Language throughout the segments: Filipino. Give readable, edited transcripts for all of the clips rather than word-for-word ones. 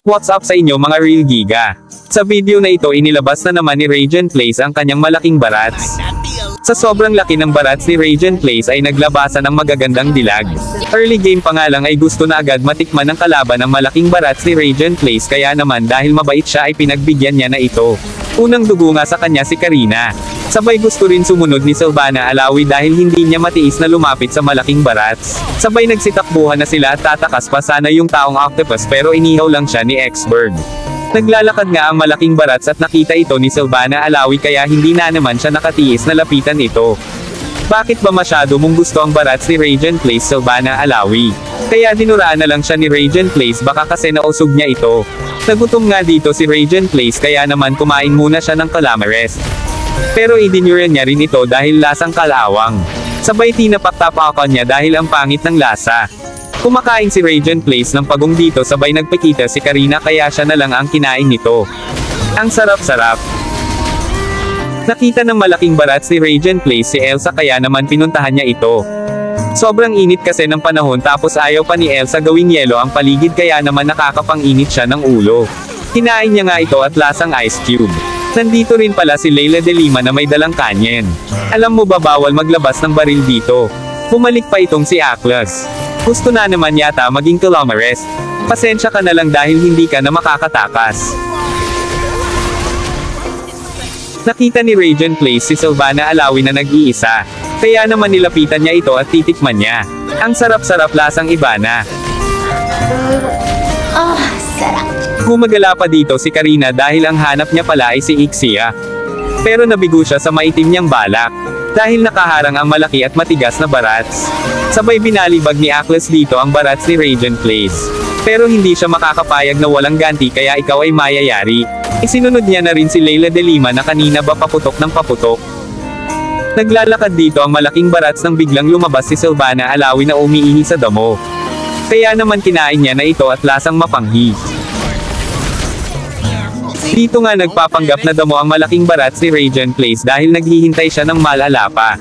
What's up sa inyo mga Real Giga? Sa video na ito inilabas na naman ni Radiant Plays ang kanyang malaking barats. Sa sobrang laki ng barats ni Radiant Plays ay naglabasan ng magagandang dilag. Early game pa nga lang ay gusto na agad matikman ng kalaban ng malaking barats ni Radiant Plays, kaya naman dahil mabait siya ay pinagbigyan niya na ito. Unang dugo nga sa kanya si Karina. Sabay gusto rin sumunod ni Sylvana Alawi dahil hindi niya matiis na lumapit sa malaking barats. Sabay nagsitakbuhan na sila at tatakas pa sana yung taong octopus pero inihaw lang siya ni X-Bird. Naglalakad nga ang malaking barats at nakita ito ni Sylvana Alawi kaya hindi na naman siya nakatiis na lapitan ito. Bakit ba masyado mong gusto ang barats ni Radiant Plays, Sylvana Alawi? Kaya dinuraan na lang siya ni Radiant Plays, baka kasi nausog niya ito. Nagutom nga dito si Radiant Plays kaya naman kumain muna siya ng calamares. Pero idinura niya rin ito dahil lasang kalawang. Sabay tinapak-tapakan niya dahil ang pangit ng lasa. Kumakain si Radiant Plays ng pagong dito sabay nagpakita si Karina kaya siya na lang ang kinain nito. Ang sarap-sarap. Nakita ng malaking barats ni Radiant Plays si Elsa kaya naman pinuntahan niya ito. Sobrang init kasi ng panahon tapos ayaw pa ni Elsa gawing yelo ang paligid kaya naman nakakapang-init siya ng ulo. Kinain niya nga ito at lasang ice cube. Nandito rin pala si Leila de Lima na may dalang kanyen. Alam mo ba bawal maglabas ng baril dito? Bumalik pa itong si Aklas. Gusto na naman yata maging calamares. Pasensya ka na lang dahil hindi ka na makakatakas. Nakita ni Radiant Plays si Sylvana Alawi na nag-iisa. Kaya naman nilapitan niya ito at titikman niya. Ang sarap-sarap lasang iba na. Sarap. Gumagala pa dito si Karina dahil ang hanap niya pala ay si Ixia. Pero nabigo siya sa maitim niyang balak. Dahil nakaharang ang malaki at matigas na barats. Sabay binalibag ni Aklas dito ang barats ni Radiant Plays. Pero hindi siya makakapayag na walang ganti kaya ikaw ay mayayari. Isinunod niya na rin si Leila de Lima na kanina ba paputok ng paputok. Naglalakad dito ang malaking barats nang biglang lumabas si Sylvana Alawi na umiihi sa damo. Kaya naman kinain niya na ito at lasang mapanghi. Dito nga nagpapanggap na damo ang malaking barats ni Radiant Plays dahil naghihintay siya ng malala pa.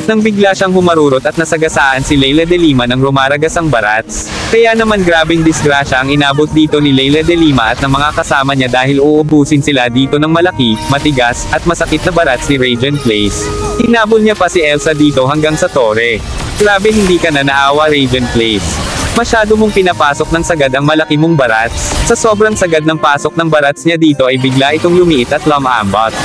Nang bigla siyang humarurot at nasagasaan si Leila de Lima nang rumaragas ang barats. Kaya naman grabing disgrasya ang inabot dito ni Leila de Lima at ng mga kasama niya dahil uubusin sila dito ng malaki, matigas, at masakit na barats ni Radiant Plays. Hinabol niya pa si Elsa dito hanggang sa tore. Grabe hindi ka na naawa Radiant Plays. Masyado mong pinapasok ng sagad ang malaki mong barats. Sa sobrang sagad ng pasok ng barats niya dito ay bigla itong lumiit at lumambot.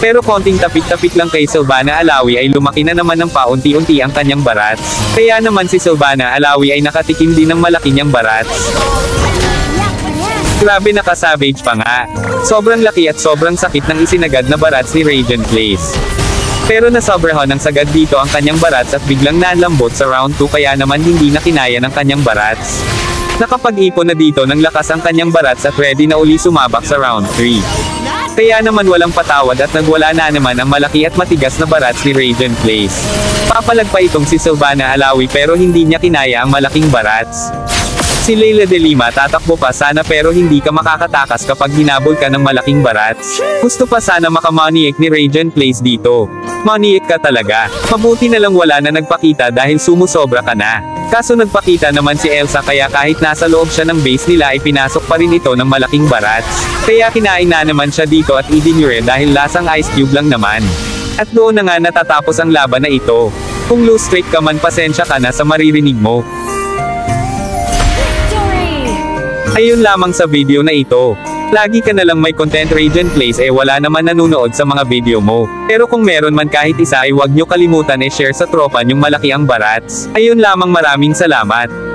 Pero konting tapik-tapik lang kay Sylvana Alawi ay lumaki na naman ng paunti-unti ang kanyang barats. Kaya naman si Sylvana Alawi ay nakatikim din ng malaki niyang barats. Grabe nakasavage pa nga. Sobrang laki at sobrang sakit ng isinagad na barats ni Radiant Plays. Pero nasobrahan ng sagad dito ang kanyang barats at biglang nalambot sa round 2 kaya naman hindi na kinaya ng kanyang barats. Nakapag-ipon na dito ng lakas ang kanyang barats at ready na uli sumabak sa round 3. Kaya naman walang patawad at nagwala na naman ang malaki at matigas na barats ni Radiant Plays. Papalag pa itong si Sylvana Alawi pero hindi niya kinaya ang malaking barats. Si Leila de Lima tatakbo pa sana pero hindi ka makakatakas kapag hinabol ka ng malaking barats. Gusto pa sana makamaniak ni Radiant Plays dito. Maniak ka talaga. Mabuti na lang wala na nagpakita dahil sumusobra ka na. Kaso nagpakita naman si Elsa kaya kahit nasa loob siya ng base nila ay pinasok pa rin ito ng malaking barats. Kaya kinain na naman siya dito at idinure dahil lasang ice cube lang naman. At doon na nga natatapos ang laban na ito. Kung lose streak ka man pasensya ka na sa maririnig mo. Ayun lamang sa video na ito. Lagi ka na lang may content Radiant Plays wala naman nanonood sa mga video mo. Pero kung meron man kahit isa ay huwag nyo kalimutan share sa tropa nyong malaki ang barats. Ayun lamang, maraming salamat.